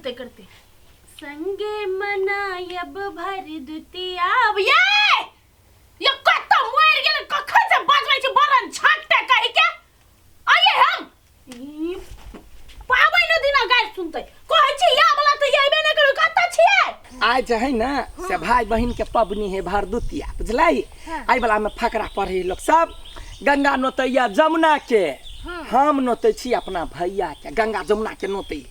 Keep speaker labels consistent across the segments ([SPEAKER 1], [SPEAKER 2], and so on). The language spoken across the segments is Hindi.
[SPEAKER 1] करते करते संगे मनायब भर दुतिया ये कत्ता मर गेल कखन से बजबै छी बरन छाटते कहि के आइए हम ई पाबै न दिना गाय सुनते कहै छी या वाला त येबे न करू कत्ता छियै
[SPEAKER 2] आज है ना से भाई बहन के पबनी है भरदुतिया बुझलाई आई वाला में फकरा पढ़े लोग सब गंगा नोतैया जमुना के हम नोते छी अपना भैया के गंगा जमुना के नोते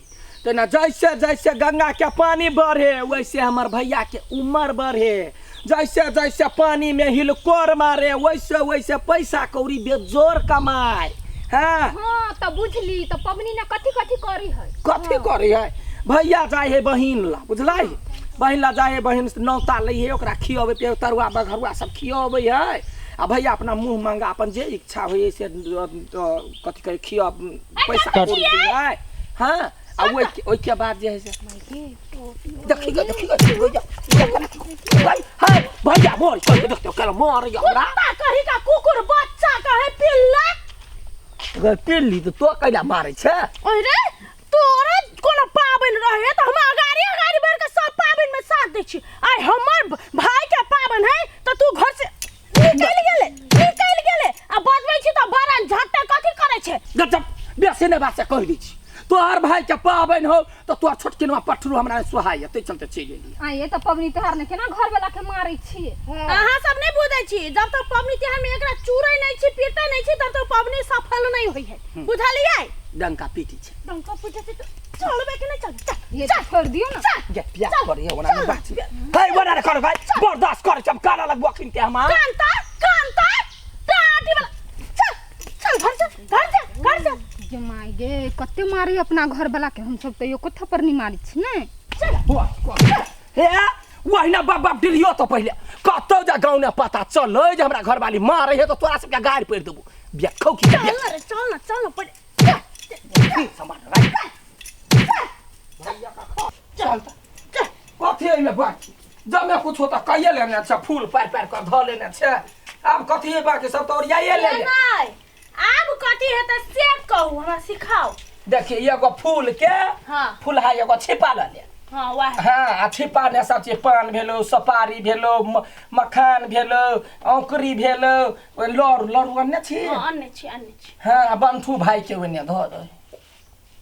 [SPEAKER 2] तो ना जैसे जैसे गंगा के पानी बढ़े वैसे हमार भैया के उम्र बढ़े जैसे जैसे पानी में हिलकोर मारे वैसे वैसे पैसा कौड़ी बेजोर कमाए हाँ
[SPEAKER 3] तो बुझली तो पबनी ने कथी कथी
[SPEAKER 2] करी है भैया जाए है बहिन ला बुझलाई बहिन ला जाए बहिन नौता लै है ओकरा खियावे पे तरुआ बघरुआ सब खियावे है आ भैया अपना मुंह मांगा अपन जे इच्छा होय से कथी कहे खिया पैसा कौड़ी है हां आ ओइ के बाद जे है से देखी हाय भैया मोर कह देखते कल मोर हमरा
[SPEAKER 1] कहि का कुकुर बच्चा कहे पिल्ला
[SPEAKER 2] पिल्ली तो कैला मारै छै
[SPEAKER 1] ओइ रे तोरा कोनो पाबन रहे त हम अगाड़ी बढ़ के सब पाबन में साथ दै छी आइ हमर भाई के पाबन है त तू घर से निकल गेले आ बजबै छी त बरन झट्टे कथी करे छै
[SPEAKER 2] गजब बेसी ने बात से कह दी छी तोहर भाई के पाबन हो तो तोहर छोटकिनवा पठरू हमरा सुहाय ते चलते चल गेली
[SPEAKER 3] आ ये त पबनी त्योहार ने केना घर वाला के मारै छी
[SPEAKER 1] अहाँ सब नहीं बुझै छी जब तक पबनी त्योहार में एकरा चूरै नहीं छी पीटै नहीं छी तब तक पबनी सफल नहीं होई है बुझलियै
[SPEAKER 2] डंका पीटी छै
[SPEAKER 1] डंका पीटे से चलबे के नहीं चल
[SPEAKER 3] ये छोड़ दियो ना
[SPEAKER 2] ये प्यार करे ओना ने बात है ओना कर भाई बर्दाश्त करे सब काला लगबो किन के हम
[SPEAKER 1] कांता टाटी वाला चल घर जा
[SPEAKER 3] ये माय गे कते मारी अपना घर वाला के हम सब तो यो कथा पर नहीं मारी छी ने
[SPEAKER 2] हे वहिना बाप डिलियो तो पहले कतो जा गांव ने पता चलै जे हमरा घर वाली मारै है तो तोरा सब के गाड़ पेड़ देबो बेखौ की
[SPEAKER 1] चल न पड़े
[SPEAKER 2] सामान राख भैया का चल कथी में बात जब मैं कुछ होता कहिए लेने छ फूल पार कर ध लेने छ अब कथी बाकी सब तो ओरियाए ले
[SPEAKER 1] नहीं अब कथी है त से कहू हमरा सिखाओ
[SPEAKER 2] देखिए एगो फूल के फूल है एगो छिपा ले हाँ छिपा ने सब चीज पान भेलो सुपारी भेलो मखान भेलो औकरी भेलो लड़ू अन्ने छी हाँ बंठू भाई के ओने ध दे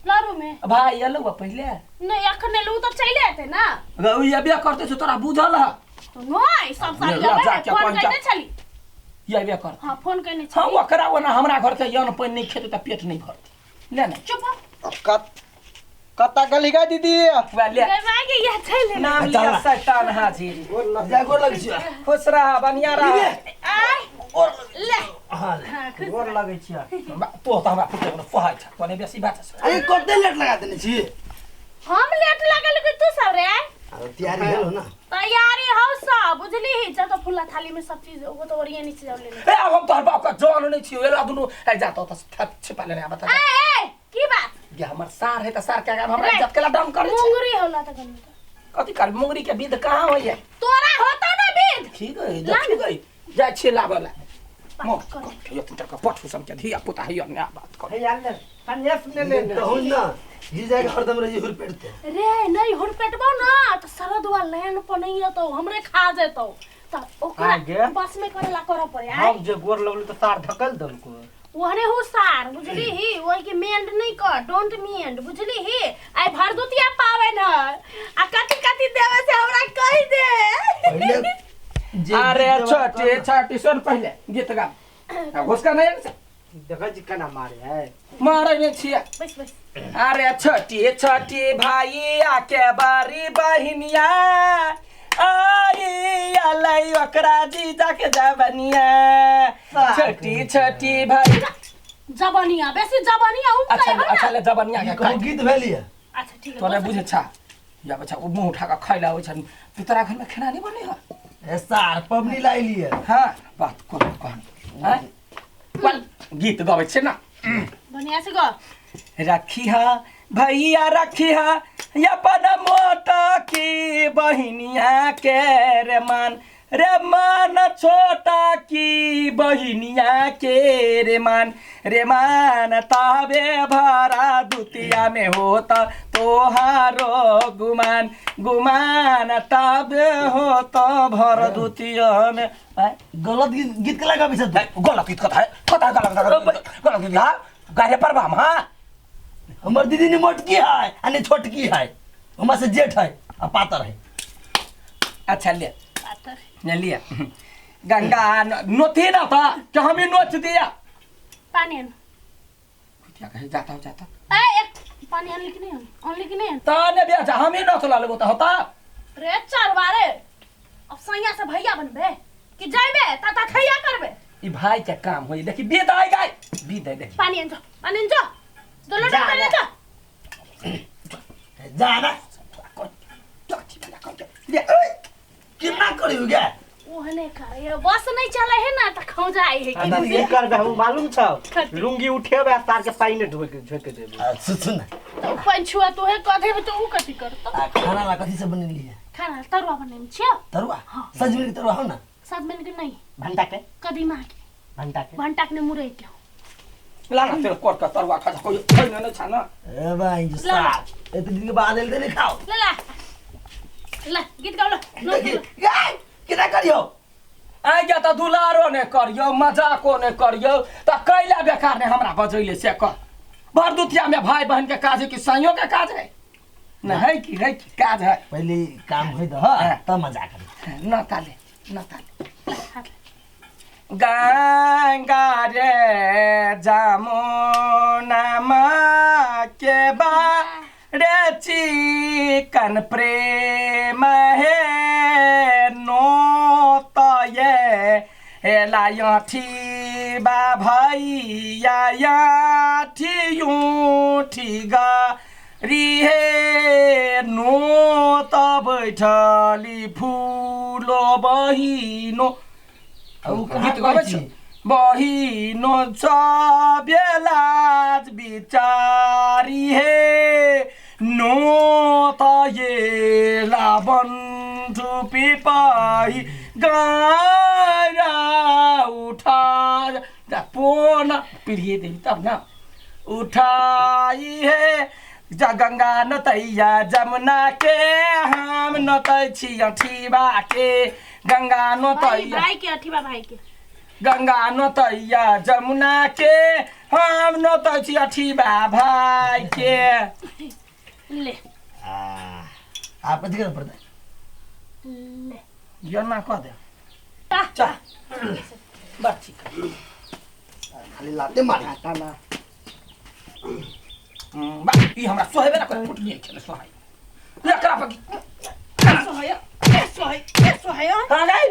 [SPEAKER 1] लड़ू में
[SPEAKER 2] भाई एलो पहले
[SPEAKER 1] नहीं अखन एलो त चले आते ना
[SPEAKER 2] गौ ये बे करते छ तोरा बुझल ह
[SPEAKER 1] तो नहीं सब सारी लगा फोन करने चली
[SPEAKER 2] ये बे कर
[SPEAKER 1] हां फोन करने चली
[SPEAKER 2] हां ओकरा ओना हमरा घर के यन पानी नहीं खेते त पेट नहीं भरते ले ना
[SPEAKER 1] चुप
[SPEAKER 4] कत्ता गली का दीदी
[SPEAKER 2] ले
[SPEAKER 1] गवागे या चले
[SPEAKER 2] नाम लिया शैतान हाजिर
[SPEAKER 4] गोर लग छी
[SPEAKER 2] खुश रहा बनिया रहा
[SPEAKER 1] और ले
[SPEAKER 4] हां गोर लगे छी
[SPEAKER 2] तो हमरा फुटे फहाय छ कोने बेसी बात छ
[SPEAKER 4] ए कते लेट लगा देने छी
[SPEAKER 1] हम लेट लगल कि तू सब रे
[SPEAKER 4] अरे तैयारी भेलो ना
[SPEAKER 1] तैयारी हो सब बुझली जब तो फुल्ला थाली में सब चीज वो तो ओरिए नीचे जाओ ले
[SPEAKER 2] ए अब हम तोहर बाप का जान नहीं छी एला दुनु ए जातो त छिपा लेने बता
[SPEAKER 1] ए की बात
[SPEAKER 2] ये हमर सार है त सार के हमरा इज्जत केला डम करे छी
[SPEAKER 1] मुंगरी होला त गन
[SPEAKER 2] कथी कर मुंगरी के विध कहां होय है
[SPEAKER 1] तोरा होता ना विध
[SPEAKER 2] ठीक है ठीक है जा छी लागल मो यो तुम का पठू सम के धिया पुता है ना बात कर
[SPEAKER 4] हे यार कन्यास ने ले कहू ना जी जाके हरदम रही हुर पेटते
[SPEAKER 1] रे नहीं हुर पेटबो ना त सरदवा लैंड पर नहीं तो हमरे खा जेतो त ओकरा बस में करेला कर पड़े
[SPEAKER 4] हम जे गोर लगल त तार धकल दम को
[SPEAKER 1] वहने हो सार बुझली ही ओई के मेंड नहीं कर डोंट मेंड बुझली ही आई भरदुतिया पावे न आ कथि देवे से हमरा कहि दे
[SPEAKER 2] पहले अरे छोटी सुन पहले गीत गा घुसका नहीं
[SPEAKER 4] देखा जी कना मारे है
[SPEAKER 2] मारे नहीं छिया
[SPEAKER 1] बस
[SPEAKER 2] अरे छोटी भाईया के बारी बहिनिया आई अलाई ओकरा जीजा के जवनिया छोटी भाई
[SPEAKER 1] जवनिया बेसी जवनिया उ कहे ना
[SPEAKER 2] अच्छा ले जवनिया के
[SPEAKER 4] कहू गीत भेलिए
[SPEAKER 1] अच्छा ठीक है
[SPEAKER 2] तोने बुझे छा या बच्चा वो मुंह उठा के खैला होय छन तोरा घर में खाना नहीं बने है
[SPEAKER 4] ए सार पबनी लाई लिए
[SPEAKER 2] हां बात कौन हैं कौन गीत गावे छे ना
[SPEAKER 1] बढ़िया से गा
[SPEAKER 2] रखिया भैया रखिया अपन मोटा की बहिनिया के रे मान छोटा की बहिनिया के रे मान ताबे भरा दूत दुतिया में होता तोहारो गुमान गुमान तब होता भर दुतिया में
[SPEAKER 4] गलत गीत के लगा बिसत
[SPEAKER 2] गलत गीत कथा है गलत गीत गारे पर बाम हां
[SPEAKER 4] हमर दीदी ने मोटकी है अने छोटकी है हमर से जेठ है आ पातर है
[SPEAKER 2] अच्छा ले ने लिया गंगा नोती ना था कि हम ही नोच दिया
[SPEAKER 1] पानी आन
[SPEAKER 2] क्या कहे जाता
[SPEAKER 1] पानी आन लेकिन नहीं
[SPEAKER 2] ताने बिया जा हम ही नोच ला लेबो त होता
[SPEAKER 1] रे चार बारे अब सैया से भैया बनबे कि जाइबे ता खैया करबे
[SPEAKER 2] ई भाई के काम होई देखी बीत आई गई बीत दे देखी
[SPEAKER 1] पानी आन जा दो लोटा पानी जा
[SPEAKER 4] जा ना कितना करियो गे
[SPEAKER 1] ओहने करे बस नहीं चले है ना त खौ जाए है
[SPEAKER 5] अंदर ये कर बे हम मालूम छ लुंगी उठेबे तार के पानी ढोक के देबे
[SPEAKER 4] सुन
[SPEAKER 1] तो पंछुआ तो है कधे में तो ऊ कथि कर तो
[SPEAKER 4] खाना ला कथि से बनली है
[SPEAKER 1] खाना तरुआ बने छियो
[SPEAKER 4] तरुआ सजमन की तरुआ हो ना
[SPEAKER 1] सात दिन के नहीं
[SPEAKER 5] भंटा के
[SPEAKER 1] कदीमा के भंटा के मुरे के
[SPEAKER 2] लाना तेरे कोट का तरवा खा कोई खैना नहीं छाना
[SPEAKER 4] ए भाई जो साथ इतने दिन के बाद एल नहीं खाओ
[SPEAKER 1] ले गीत गाओ लो
[SPEAKER 4] किना करियो
[SPEAKER 2] आ गया त दुलारो ने करियो मजाको ने करियो त कैला बेकार ने हमरा बजैले से कर भर दुतिया में भाई बहन के काज है कि साइयों के काज है न है कि काज है
[SPEAKER 4] पहले काम होई द ह त मजा कर
[SPEAKER 2] न ताले गंगा रे जमुना मा के बा रे चिकन प्रेम है नो तो ये हेला ठीबा भैया या ठीगा रिहे नो त बैठली फूलो बहिनो गीत गाबै छ बहिनो छ बेलाज बिचारी हे नो त ये लाबन्धु पिपाही गारा उठा पोना पीढ़ी देवी तब ना उठाई है जा गंगा नतैया जमुना के हम नतै छी अठीबा के गंगा नतैया
[SPEAKER 1] भाई के अठीबा भाई के
[SPEAKER 2] गंगा नतैया जमुना के हम नतै छी अठीबा भाई के
[SPEAKER 1] ले
[SPEAKER 4] आप कथि कर पड़ता
[SPEAKER 1] ले
[SPEAKER 2] यो ना कह दे
[SPEAKER 1] ता
[SPEAKER 2] चा बात
[SPEAKER 4] खाली लाते मारी
[SPEAKER 2] ताना बा ई हमरा सोहेबे ना करे फुटनी खेले सोहाय एकरा पर सोहाय सोहाय हां गई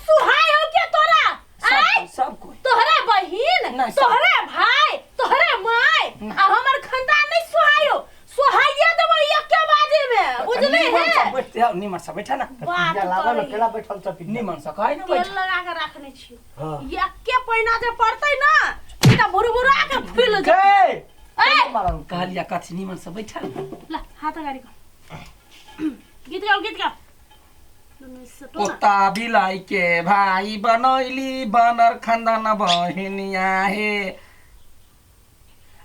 [SPEAKER 2] सोहाय हो क्या तोरा सब कोई
[SPEAKER 1] तोहरा बहिन तोहरा भाई तोहरा माय आ हमर खानदान नहीं सोहायो सोहाइए देबो एके बाजे में बुझले है
[SPEAKER 2] बैठते हो निमन से बैठा ना
[SPEAKER 5] लावा न केला बैठल छ
[SPEAKER 2] निमन से कहै ना
[SPEAKER 1] तेल लगा के रखने छी एके पैना जे पड़तै ना इटा भुरभुरा के फूल जाए ए
[SPEAKER 2] कहलिया कथि निमन से बैठा
[SPEAKER 1] ला हाथ गाड़ी को गीत गाओ
[SPEAKER 2] कुत्ता बिलाई के भाई बनैली बनर खानदान बहिनिया हे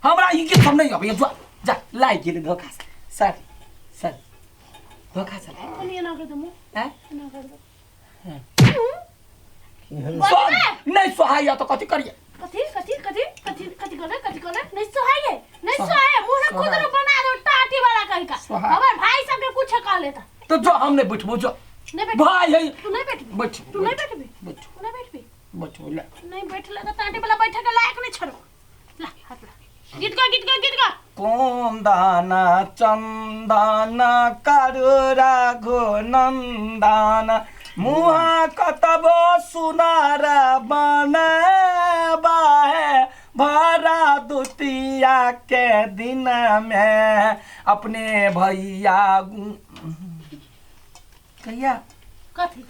[SPEAKER 2] हमरा ई गीत सब नहीं अब जा जा लाई गेले धोखा सर धोखा से
[SPEAKER 1] कनिया ना कर दमु
[SPEAKER 2] हैं
[SPEAKER 1] ना कर दो
[SPEAKER 2] नहीं सोहाया तो कथि करिए
[SPEAKER 1] कथी गले नहीं सोहाए मुंह खुद रो बना दो टाटी वाला कहि का हमर भाई सब के कुछ कह लेता
[SPEAKER 2] तो जो हमने बैठबो जो
[SPEAKER 1] नहीं बैठ
[SPEAKER 2] भाई है
[SPEAKER 1] तू नहीं बैठ
[SPEAKER 2] बैठ
[SPEAKER 1] तू नहीं बैठबे
[SPEAKER 2] बैठ
[SPEAKER 1] तू नहीं बैठबे
[SPEAKER 2] बैठो ले
[SPEAKER 1] नहीं बैठले तो टाटी वाला बैठे के लायक नहीं छड़ो ला हाथ ला गीत गा
[SPEAKER 2] कोन दाना चंदन करुरा घो नंदन मुहा कतबो सुनार बनबा है भरा दुतिया के दिन में अपने भैया कहिया
[SPEAKER 1] कथी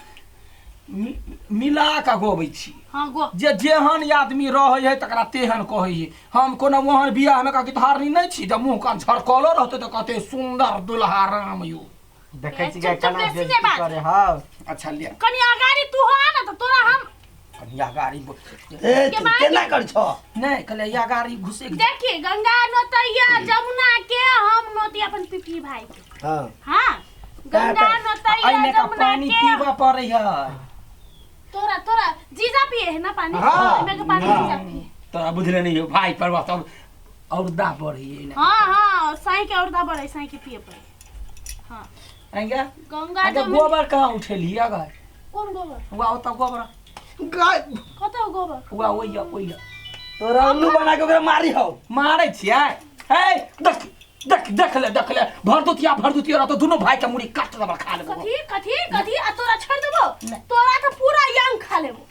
[SPEAKER 2] मिला का गोबै छी
[SPEAKER 1] हां गो
[SPEAKER 2] जे जेहन आदमी रहै है तकरा तेहन कहै है हम कोनो मोहन बियाह में का गिटारनी नहीं छी जब मुंह कान झरकलो रहते तो कहते सुंदर दुल्हा राम यो
[SPEAKER 5] देखै छी के कना जे करे हां
[SPEAKER 2] अच्छा लिया
[SPEAKER 1] कनी आगारी तू हो ना तो तोरा हम
[SPEAKER 2] या गाड़ी
[SPEAKER 4] ए तू केना कर छ
[SPEAKER 2] नहीं कले या गाड़ी घुसे
[SPEAKER 1] देखिए गंगा नोतैया जमुना के हम नोती अपन पिपी भाई के
[SPEAKER 4] हां
[SPEAKER 1] हां गंगा नोतैया
[SPEAKER 2] आइने का
[SPEAKER 1] जमुना
[SPEAKER 2] पानी
[SPEAKER 1] के
[SPEAKER 2] पीवा पड़े है
[SPEAKER 1] तोरा जीजा पिए है ना पानी
[SPEAKER 4] हाँ,
[SPEAKER 1] एमे के पानी जीजा पिए
[SPEAKER 2] तोरा बुझले नहीं हो भाई पर बात और दा बढ़ी है
[SPEAKER 1] हां साई के और दा बढ़े साई के पिए पड़े हां
[SPEAKER 2] आएंगे
[SPEAKER 1] गंगा
[SPEAKER 2] आगे
[SPEAKER 1] जमुना
[SPEAKER 2] गोबर कहां उठेली अगर
[SPEAKER 1] कौन गोबर
[SPEAKER 2] हुआ होता गोबर
[SPEAKER 4] गाय
[SPEAKER 1] कतो गोबर
[SPEAKER 2] हुआ वही
[SPEAKER 4] तोरा उल्लू बना के ओकरा मारी हो
[SPEAKER 2] मारे छियै हे देख ले भरदुतिया रह तो दोनों भाई के मुड़ी काट दबा खा लेबो
[SPEAKER 1] कथी आ तोरा छोड़ देबो तोरा तो पूरा यंग खा लेबो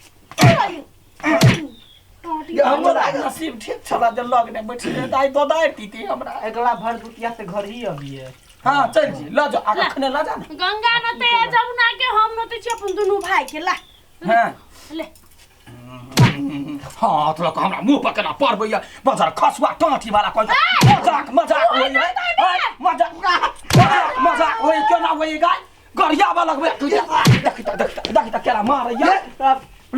[SPEAKER 1] पूरा यंग
[SPEAKER 2] हमरा नसीब ठीक छला जे लग ने बैठ ले दाई ददाई पीती हमरा
[SPEAKER 5] अगला भर दुतिया से घर ही अभी है
[SPEAKER 2] हां चल जी ल जा अखने ल जा
[SPEAKER 1] गंगा नते जमुना के हम नते छी अपन दोनों भाई के ला
[SPEAKER 2] हां
[SPEAKER 1] ले
[SPEAKER 2] हां तो हमरा मुंह पकड़ा पड़बैया बाजार खसवा टांटी वाला कोई मजाक होई है मजाक होई केना होई गाय गरिया वाला लगबे तू देख केला मारैया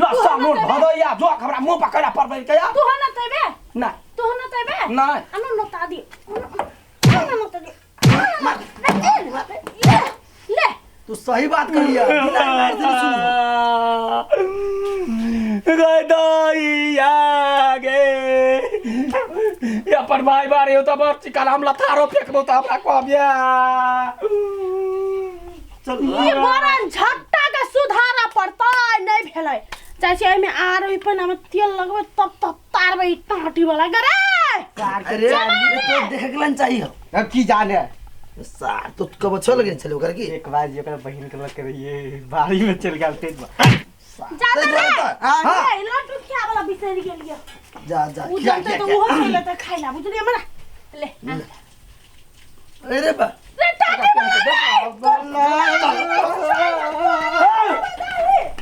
[SPEAKER 2] लसा मोर भदैया जोक हमरा मुंह पकड़ा पड़बै कया
[SPEAKER 1] तू न तैबे
[SPEAKER 2] ना
[SPEAKER 1] तू न तैबे
[SPEAKER 2] नहीं
[SPEAKER 1] अनु नता दे अनु नता दे ले
[SPEAKER 4] तू सही बात करिया बिना मार से सुन
[SPEAKER 2] गदैया गे या पर भाई बारे हो त बस चिकन हम लथारो फेकबो त हमरा कहबिया
[SPEAKER 4] चल
[SPEAKER 1] ये बरन झट्टा के सुधारा पड़ता नहीं भेलै चाची एमे आरो पे हम तेल लगबे तब तारबे टाटी वाला करे
[SPEAKER 4] अरे तो देखलन चाहिए
[SPEAKER 5] अब की जाने
[SPEAKER 4] सार तो कब अच्छा लगे चले ओकर की
[SPEAKER 5] एक बार जे ओकरा बहिन के लग के ये बारी में चल गया पेट में
[SPEAKER 1] जाते रे हां लड्डू खिया वाला बिसरी गेलियो
[SPEAKER 4] जा
[SPEAKER 1] उ जानते तो वो खेले त खाइला बुझलिए हमरा ले
[SPEAKER 4] अरे बा
[SPEAKER 1] रे टाटी